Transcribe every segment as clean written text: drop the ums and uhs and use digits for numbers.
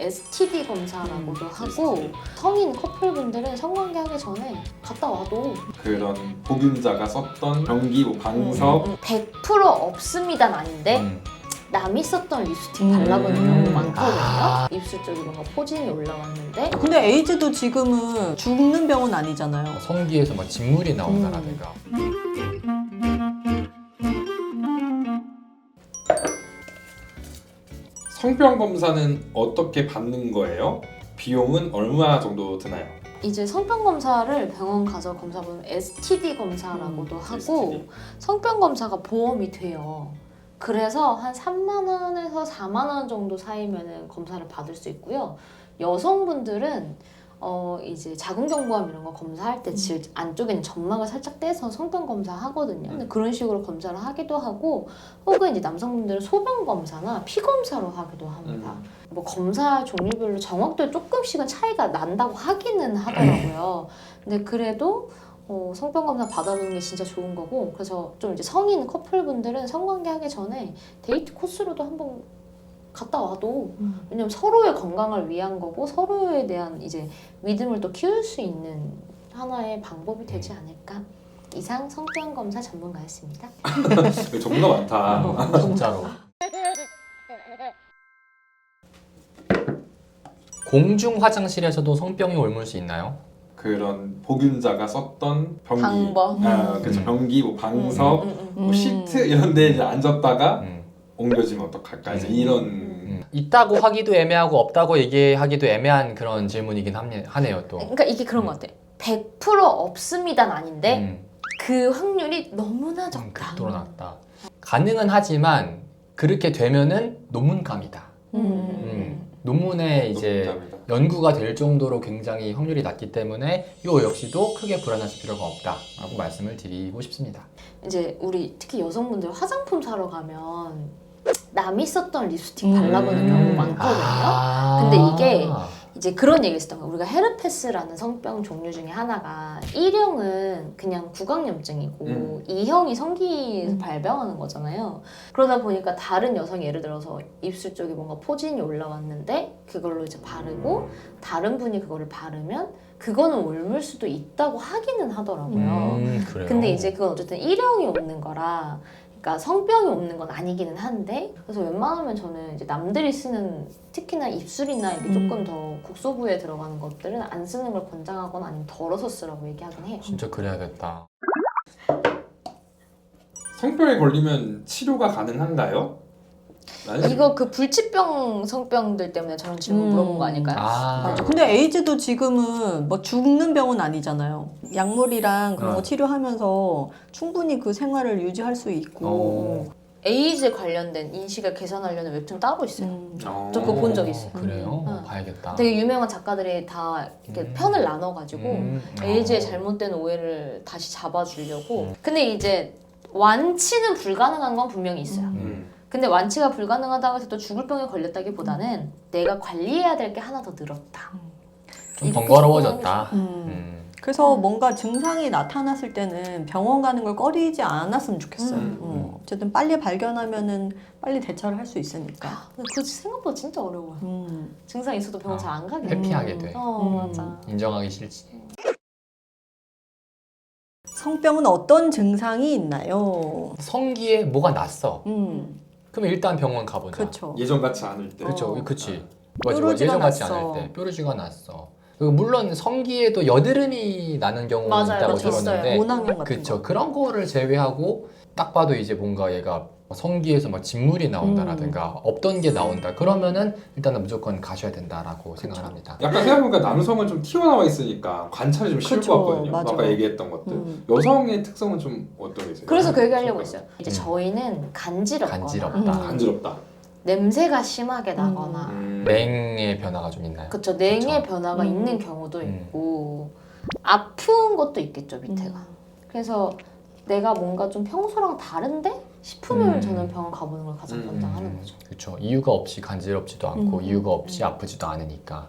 STD 검사라고도 하고 성인 커플분들은 성관계 하기 전에 갔다 와도 그런 보균자가 썼던 변기, 뭐 방석 100% 없습니다는 아닌데 남이 썼던 립스틱 발라보는 경우 많거든요. 입술 쪽에 뭔가 포진이 올라왔는데 근데 에이즈도 지금은 죽는 병은 아니잖아요. 성기에서 막 진물이 나온다라든가 성병 검사는 어떻게 받는 거예요? 비용은 얼마 정도 드나요? 이제 성병 검사를 병원 가서 검사 보면 STD 검사라고도 하고 STD. 성병 검사가 보험이 돼요. 그래서 한 3만 원에서 4만 원 정도 사이면은 검사를 받을 수 있고요. 여성분들은 이제 자궁경부암 이런 거 검사할 때 안쪽에는 점막을 살짝 떼서 성병 검사 하거든요. 근데 그런 식으로 검사를 하기도 하고 혹은 이제 남성분들은 소변 검사나 피 검사로 하기도 합니다. 뭐 검사 종류별로 정확도에 조금씩은 차이가 난다고 하기는 하더라고요. 근데 그래도 성병 검사 받아보는 게 진짜 좋은 거고 그래서 좀 이제 성인 커플분들은 성관계 하기 전에 데이트 코스로도 한번 갔다 와도 왜냐면 서로의 건강을 위한 거고 서로에 대한 이제 믿음을 또 키울 수 있는 하나의 방법이 되지 않을까. 이상 성병 검사 전문가였습니다. 전문가 많다. 진짜로. 공중 화장실에서도 성병이 옮을 수 있나요? 그런 보균자가 썼던 변기, 방법. 그렇죠. 변기, 뭐 방석, 뭐 시트 이런 데 이제 앉았다가 음. 옮겨지면 어떡할까? 이제 이런 있다고 하기도 애매하고 없다고 얘기하기도 애매한 그런 질문이긴 하네요 또. 그러니까 이게 그런 것 같아. 100% 없습니다는 아닌데 그 확률이 너무나 적다. 극도로 낮다. 가능은 하지만 그렇게 되면은 논문감이다. 논문에 이제 높답니다. 연구가 될 정도로 굉장히 확률이 낮기 때문에 이 역시도 크게 불안하실 필요가 없다라고 말씀을 드리고 싶습니다. 이제 우리 특히 여성분들 화장품 사러 가면 남이 썼던 립스틱 발라보는 경우 많거든요. 근데 이게 이제 그런 얘기 있었던 거예요. 우리가 헤르페스라는 성병 종류 중에 하나가 1형은 그냥 구강염증이고 2형이 성기에서 발병하는 거잖아요. 그러다 보니까 다른 여성이 예를 들어서 입술 쪽에 뭔가 포진이 올라왔는데 그걸로 이제 바르고 다른 분이 그거를 바르면 그거는 옮을 수도 있다고 하기는 하더라고요. 그래요. 근데 이제 그건 어쨌든 1형이 옮는 거라 그러니까 성병이 옮는 건 아니기는 한데 그래서 웬만하면 저는 이제 남들이 쓰는 특히나 입술이나 이게 조금 더 국소 부위에 들어가는 것들은 안 쓰는 걸 권장하거나 아니면 덜어서 쓰라고 얘기하긴 해요. 진짜 그래야겠다. 성병에 걸리면 치료가 가능한가요? 나는 이거 그 불치병 성병들 때문에 저런 질문 물어본 거 아닐까요? 맞아. 근데 에이즈도 지금은 뭐 죽는 병은 아니잖아요. 약물이랑 그런 거 치료하면서 충분히 그 생활을 유지할 수 있고. 에이즈 관련된 인식을 개선하려는 웹툰 따로 있어요. 저 그거 본 적 있어요. 그래요? 응. 봐야겠다. 되게 유명한 작가들이 다 이렇게 편을 나눠가지고 에이즈의 잘못된 오해를 다시 잡아주려고. 근데 이제 완치는 불가능한 건 분명히 있어요. 근데 완치가 불가능하다고 해서 또 죽을 병에 걸렸다기보다는 내가 관리해야 될 게 하나 더 늘었다. 좀 이렇게 번거로워졌다. 그래서 뭔가 증상이 나타났을 때는 병원 가는 걸 꺼리지 않았으면 좋겠어요. 어쨌든 빨리 발견하면은 빨리 대처를 할 수 있으니까. 근데 그거 생각보다 진짜 어려워요. 증상 있어도 병원 잘 안 가게 돼. 회피하게 돼. 맞아. 인정하기 싫지. 성병은 어떤 증상이 있나요? 성기에 뭐가 났어. 음, 그러면 일단 병원 가보자. 그렇죠. 예전 같지 않을 때. 그렇죠. 그치. 맞아, 뾰루지가 예전 같지 났어. 않을 때 뾰루지가 났어. 그리고 물론 성기에도 여드름이 나는 경우는 맞아요. 있다고 맞아요. 들었는데 모낭염 같은 그쵸. 거. 그런 거를 제외하고 딱 봐도 이제 뭔가 얘가 성기에서 막 진물이 나온다라든가 없던 게 나온다. 그러면은 일단은 무조건 가셔야 된다라고 생각을 합니다. 약간 생각해보니까 남성은 좀 튀어나와 있으니까 관찰이 좀 쉬울 그쵸, 것 같거든요. 맞아. 아까 얘기했던 것들. 여성의 특성은 좀 어떤 게 있어요? 그래서 그 얘기 하려고 했어요. 이제 저희는 간지럽거나 간지럽다. 간지럽다. 냄새가 심하게 나거나 냉의 변화가 좀 있나요? 그쵸. 냉의 그쵸. 변화가 있는 경우도 있고 아픈 것도 있겠죠. 밑에가. 그래서 내가 뭔가 좀 평소랑 다른데? 싶으면 저는 병원 가보는 걸 가장 권장하는 거죠. 그렇죠. 이유가 없이 간지럽지도 않고 이유가 없이 아프지도 않으니까.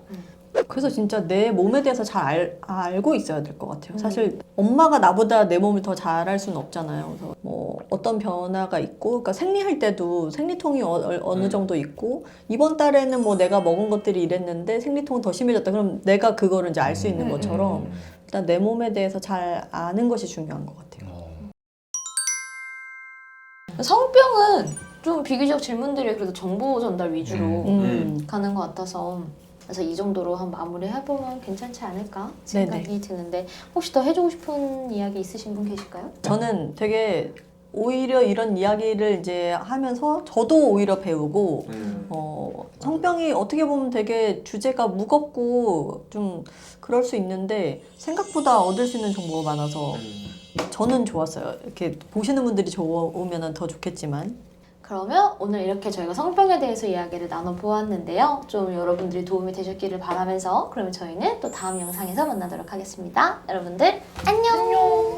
그래서 진짜 내 몸에 대해서 잘 알고 있어야 될 것 같아요. 사실 엄마가 나보다 내 몸을 더 잘 알 수는 없잖아요. 그래서 뭐 어떤 변화가 있고, 그러니까 생리할 때도 생리통이 어느 정도 있고, 이번 달에는 뭐 내가 먹은 것들이 이랬는데 생리통은 더 심해졌다. 그럼 내가 그거를 이제 알 수 있는 것처럼 일단 내 몸에 대해서 잘 아는 것이 중요한 것 같아요. 성병은 좀 비교적 질문들이 그래도 정보 전달 위주로 음. 가는 것 같아서 그래서 이 정도로 한 마무리 해보면 괜찮지 않을까 생각이 드는데 혹시 더 해주고 싶은 이야기 있으신 분 계실까요? 저는 되게 오히려 이런 이야기를 이제 하면서 저도 오히려 배우고 성병이 어떻게 보면 되게 주제가 무겁고 좀 그럴 수 있는데 생각보다 얻을 수 있는 정보가 많아서 저는 좋았어요. 이렇게 보시는 분들이 좋으면 더 좋겠지만. 그러면 오늘 이렇게 저희가 성병에 대해서 이야기를 나눠보았는데요. 좀 여러분들이 도움이 되셨기를 바라면서 그러면 저희는 또 다음 영상에서 만나도록 하겠습니다. 여러분들 안녕!